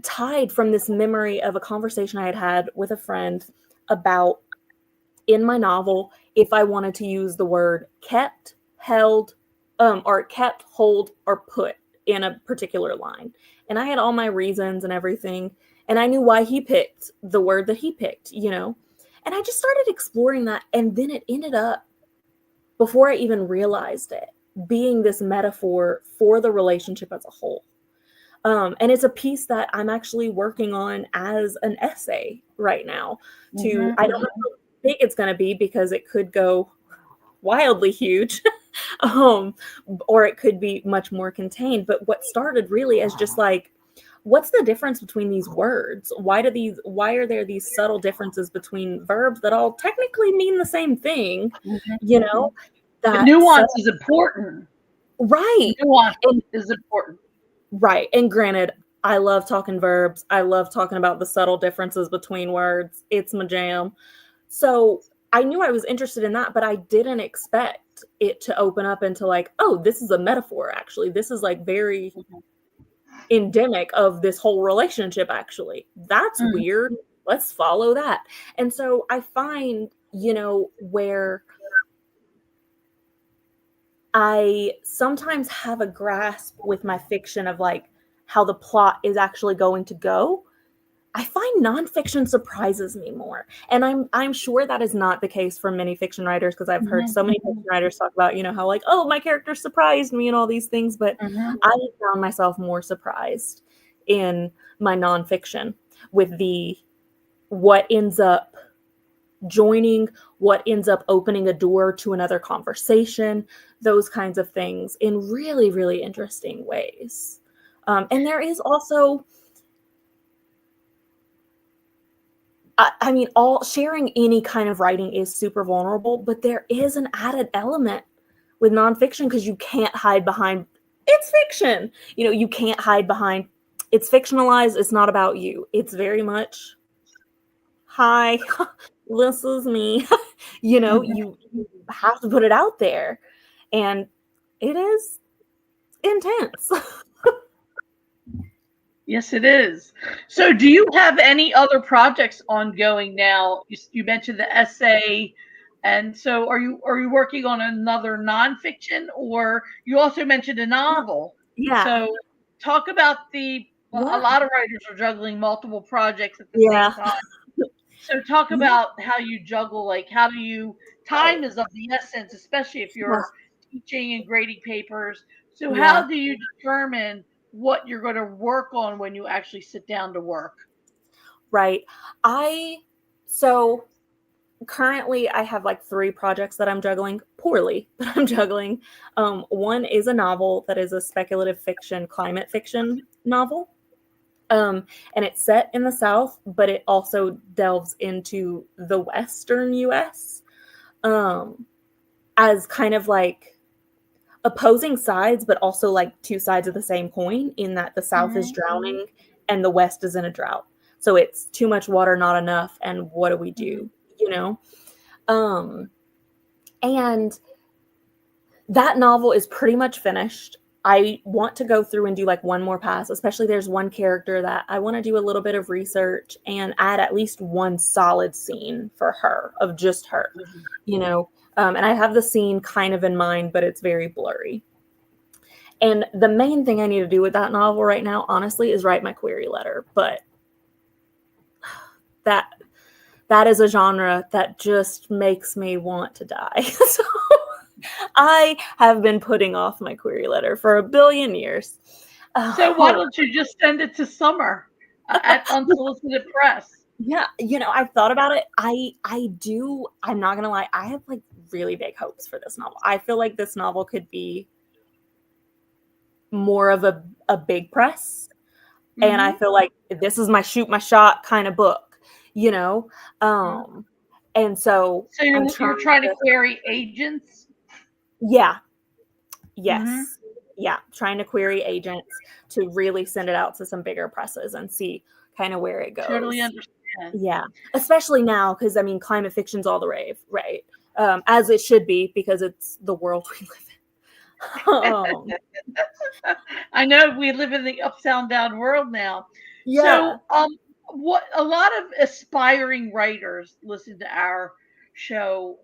tied from this memory of a conversation I had had with a friend about in my novel if I wanted to use the word kept, held, or kept, hold, or put in a particular line. And I had all my reasons and everything, and I knew why he picked the word that he picked, And I just started exploring that, and then it ended up, before I even realized it, being this metaphor for the relationship as a whole. And it's a piece that I'm actually working on as an essay right now. I don't know how big it's going to be because it could go wildly huge, or it could be much more contained. But what started really as just like, what's the difference between these words? Why are there these subtle differences between verbs that all technically mean the same thing? The That nuance is important. Right. Nuance is important. Right. And granted, I love talking verbs. I love talking about the subtle differences between words. It's my jam. So I knew I was interested in that, but I didn't expect it to open up into like, oh, this is a metaphor, actually. This is like very endemic of this whole relationship, actually. That's weird. Let's follow that. And so I find, where I sometimes have a grasp with my fiction of like how the plot is actually going to go. I find nonfiction surprises me more. And I'm sure that is not the case for many fiction writers, because I've heard so many fiction writers talk about, how like, oh, my character surprised me and all these things. But I found myself more surprised in my nonfiction with what ends up joining, what ends up opening a door to another conversation, those kinds of things in really, really interesting ways. And there is also, I mean, all sharing any kind of writing is super vulnerable, but there is an added element with nonfiction because you can't hide behind it's fiction. You can't hide behind it's fictionalized. It's not about you. It's very much, hi, this is me. You have to put it out there, and it is intense. Yes, it is. So, do you have any other projects ongoing now? You mentioned the essay, and so are you working on another nonfiction, or you also mentioned a novel? Yeah. So, talk about a lot of writers are juggling multiple projects at the same time. So, talk about how you juggle. Like, how do you? Time is of the essence, especially if you're teaching and grading papers. So, how do you determine what you're going to work on when you actually sit down to work? Right. So currently I have like 3 projects that I'm juggling poorly, but I'm juggling. One is a novel that is a speculative fiction, climate fiction novel. And it's set in the South, but it also delves into the Western US, as kind of like opposing sides, but also like 2 sides of the same coin, in that the South is drowning and the West is in a drought. So it's too much water, not enough. And what do we do? And that novel is pretty much finished. I want to go through and do like one more pass, especially there's one character that I want to do a little bit of research and add at least one solid scene for her, of just her, and I have the scene kind of in mind, but it's very blurry. And the main thing I need to do with that novel right now, honestly, is write my query letter. But that is a genre that just makes me want to die. So I have been putting off my query letter for a billion years. So why don't you just send it to Summer at Unsolicited Press? Yeah, I've thought about it. I do. I'm not gonna lie. I have like really big hopes for this novel. I feel like this novel could be more of a big press. And I feel like this is my shoot my shot kind of book, you know? And so I'm you're trying to query agents? Yeah. Yes. Yeah. Trying to query agents to really send it out to some bigger presses and see kind of where it goes. Totally understand. Yeah. Especially now, because I mean, climate fiction's all the rave, right? As it should be, because it's the world we live in. I know we live in the upside down world now. Yeah. So, what a lot of aspiring writers listen to our show,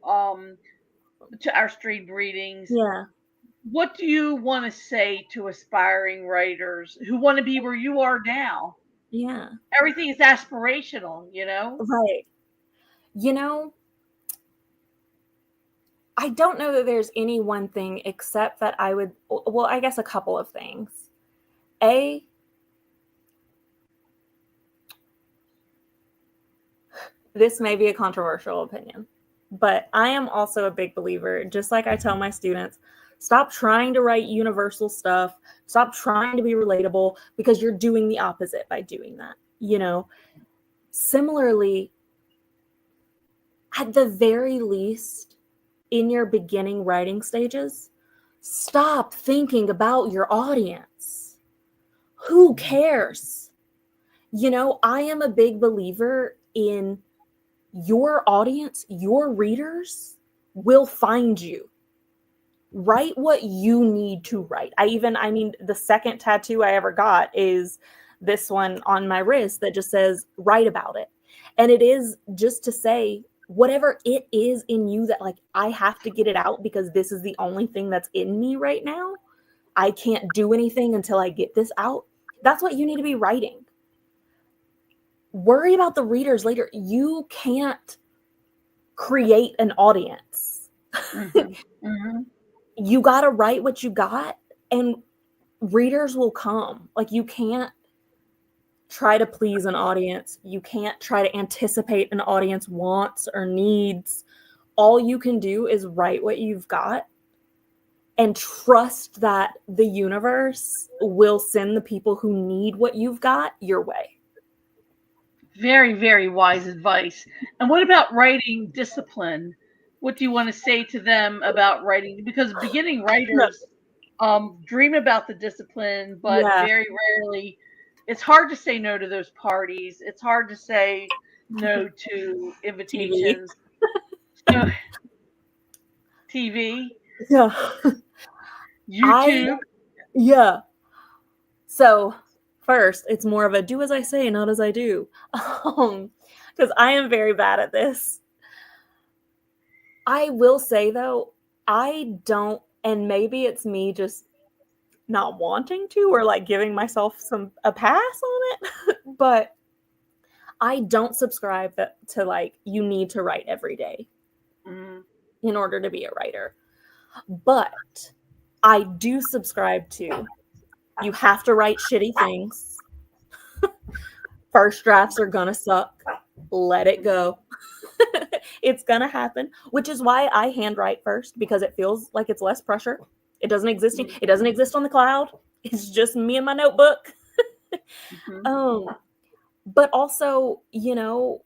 to our stream readings. Yeah. What do you want to say to aspiring writers who want to be where you are now? Yeah. Everything is aspirational, you know? Right. You know, I don't know that there's any one thing except that well, I guess a couple of things. This may be a controversial opinion, but I am also a big believer, just like I tell my students, stop trying to write universal stuff, stop trying to be relatable, because you're doing the opposite by doing that, you know? Similarly, at the very least, in your beginning writing stages, stop thinking about your audience. Who cares? You know, I am a big believer in your audience, your readers will find you. Write what you need to write. I mean, the second tattoo I ever got is this one on my wrist that just says, write about it. And it is just to say, whatever it is in you that like, I have to get it out because this is the only thing that's in me right now. I can't do anything until I get this out. That's what you need to be writing. Worry about the readers later. You can't create an audience. You got to write what you got and readers will come. Like, you can't try to please an audience. You can't try to anticipate an audience wants or needs. All you can do is write what you've got and trust that the universe will send the people who need what you've got your way. Very, very wise advice. And what about writing discipline? What do you want to say to them about writing? Because beginning writers dream about the discipline, but Yeah. very rarely, it's hard to say no to those parties. It's hard to say no to invitations. TV. Yeah. YouTube. Yeah. So first, it's more of a do as I say, not as I do. Because I am very bad at this. I will say though, I don't, and maybe it's me just not wanting to or like giving myself a pass on it, but I don't subscribe to like you need to write every day in order to be a writer. But I do subscribe to you have to write shitty things. First drafts are gonna suck. Let it go. It's gonna happen, which is why I handwrite first, because it feels like it's less pressure. It doesn't exist on the cloud. It's just me and my notebook. But also, you know,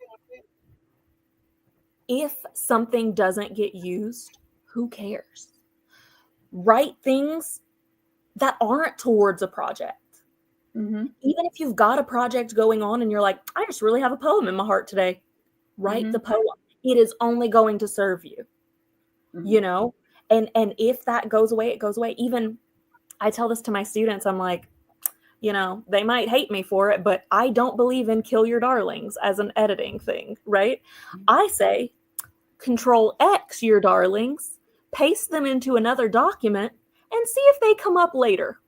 if something doesn't get used, who cares? Write things that aren't towards a project. Even if you've got a project going on and you're like, I just really have a poem in my heart today, write the poem. It is only going to serve you, you know? And if that goes away, it goes away. Even I tell this to my students, I'm like, you know, they might hate me for it, but I don't believe in kill your darlings as an editing thing, right? I say, Control X your darlings, paste them into another document, and see if they come up later.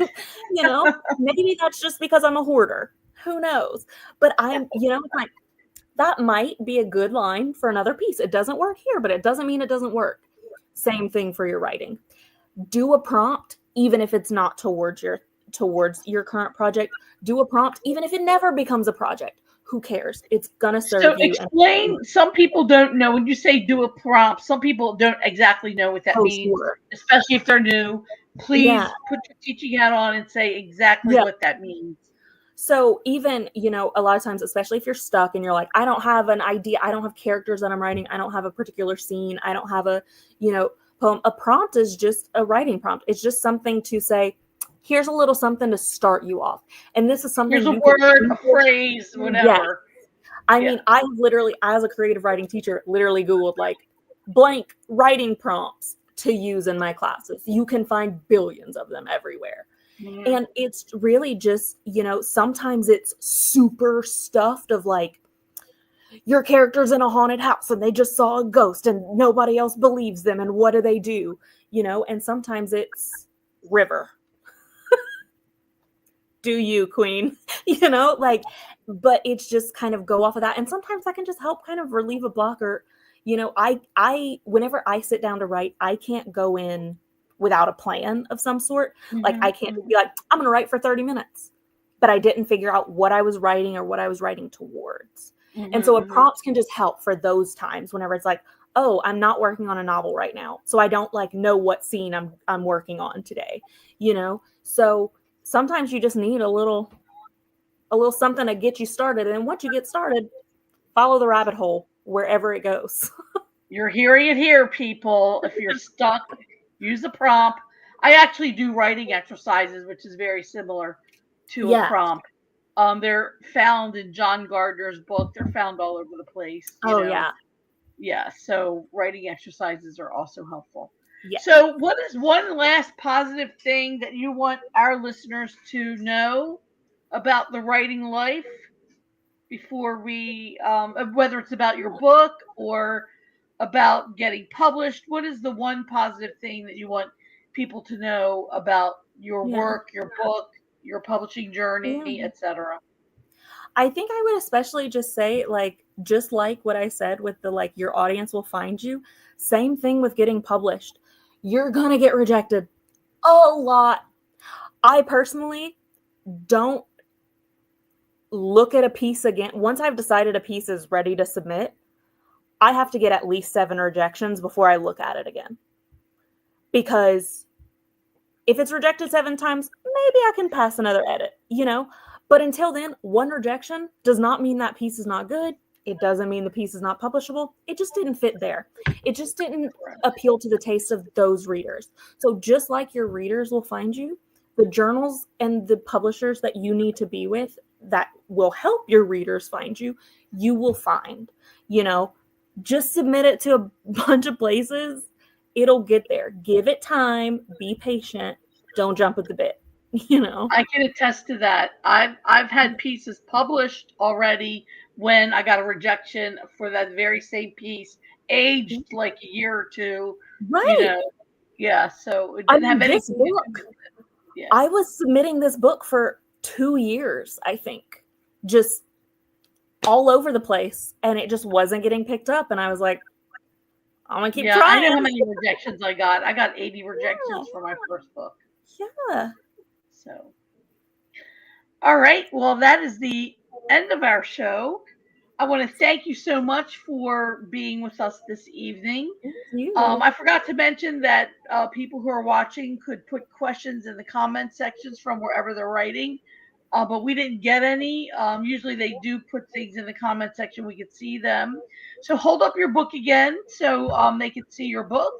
You know, maybe that's just because I'm a hoarder. Who knows? But I'm, you know, like, that might be a good line for another piece. It doesn't work here, but it doesn't mean it doesn't work. Same thing for your writing. Do a prompt, even if it's not towards your current project. do a prompt, even if it never becomes a project. Who cares? It's gonna serve So you. explain, some people don't know, when you say do a prompt, some people don't exactly know what that Oh, means, sure. especially if they're new. Yeah. Please put your teaching hat on and say exactly Yeah. what that means. So even, a lot of times, especially if you're stuck and you're like, I don't have an idea, I don't have characters that I'm writing, I don't have a particular scene, I don't have a, poem. A prompt is just a writing prompt. It's just something to say, here's a little something to start you off. And this is something Here's a you can word, a Google. phrase, Yes. whatever. I mean, I literally, as a creative writing teacher, literally Googled like blank writing prompts to use in my classes. You can find billions of them everywhere. Mm-hmm. And it's really just, sometimes it's super stuffed of like, your character's in a haunted house and they just saw a ghost and nobody else believes them. And what do? And sometimes it's river. Do you, queen? But it's just kind of go off of that. And sometimes that can just help kind of relieve a blocker. I whenever I sit down to write, I can't go in without a plan of some sort. Like I can't be like, I'm going to write for 30 minutes, but I didn't figure out what I was writing or what I was writing towards. And so a prompt can just help for those times whenever it's like, oh, I'm not working on a novel right now, so I don't like know what scene I'm working on today, So sometimes you just need a little something to get you started. And once you get started, follow the rabbit hole wherever it goes. You're hearing it here, people. If you're stuck, use a prompt. I actually do writing exercises, which is very similar to a prompt. They're found in John Gardner's book. They're found all over the place. Yeah. So writing exercises are also helpful. Yeah. So what is one last positive thing that you want our listeners to know about the writing life before we, whether it's about your book or about getting published? What is the one positive thing that you want people to know about your work, your book, your publishing journey, etc.? I think I would especially just say, just like what I said with the, your audience will find you. Same thing with getting published. You're going to get rejected a lot. I personally don't look at a piece again. Once I've decided a piece is ready to submit, I have to get at least 7 rejections before I look at it again. Because if it's rejected 7 times, maybe I can pass another edit, But until then, 1 rejection does not mean that piece is not good. It doesn't mean the piece is not publishable. It just didn't fit there. It just didn't appeal to the taste of those readers. So just like your readers will find you, the journals and the publishers that you need to be with that will help your readers find you, you will find. Just submit it to a bunch of places. It'll get there. Give it time. Be patient. Don't jump at the bit. I can attest to that. I've had pieces published already when I got a rejection for that very same piece, aged like a year or two. Right. Yeah. So it didn't have anything this book. To do with it. Yeah. I was submitting this book for 2 years, I think, just all over the place, and it just wasn't getting picked up. And I was like, I'm gonna keep trying. I know how many rejections I got. I got 80 rejections for my first book. Yeah. So, all right. Well, that is the end of our show. I want to thank you so much for being with us this evening. Thank you. I forgot to mention that people who are watching could put questions in the comment sections from wherever they're writing, but we didn't get any. Usually they do put things in the comment section. We could see them. So hold up your book again so they can see your book.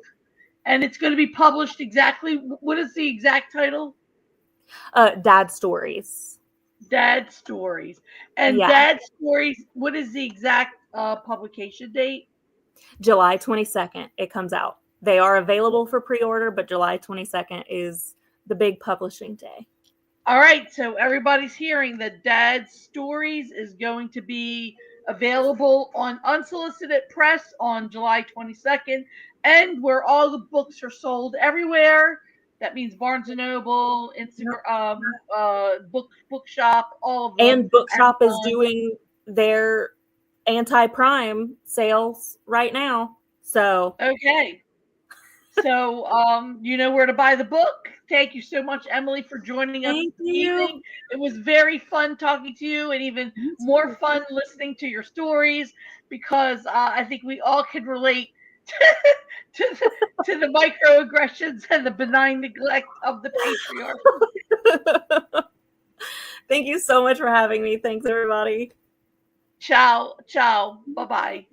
And it's going to be published exactly. What is the exact title? Dad Stories. Dad Stories. And Dad Stories, what is the exact publication date? July 22nd, it comes out. They are available for pre-order, but July 22nd is the big publishing day. All right, so everybody's hearing that Dad Stories is going to be available on Unsolicited Press on July 22nd, and where all the books are sold everywhere. That means Barnes & Noble, Instagram, Bookshop, all of them. And Bookshop is doing their anti-prime sales right now. So okay. So, you know where to buy the book. Thank you so much, Emily, for joining us Thank this you. evening. It was very fun talking to you, and even Me more too. fun listening to your stories, because I think we all can relate to the microaggressions and the benign neglect of the patriarchy. Thank you so much for having me. Thanks, everybody. Ciao, ciao, bye bye.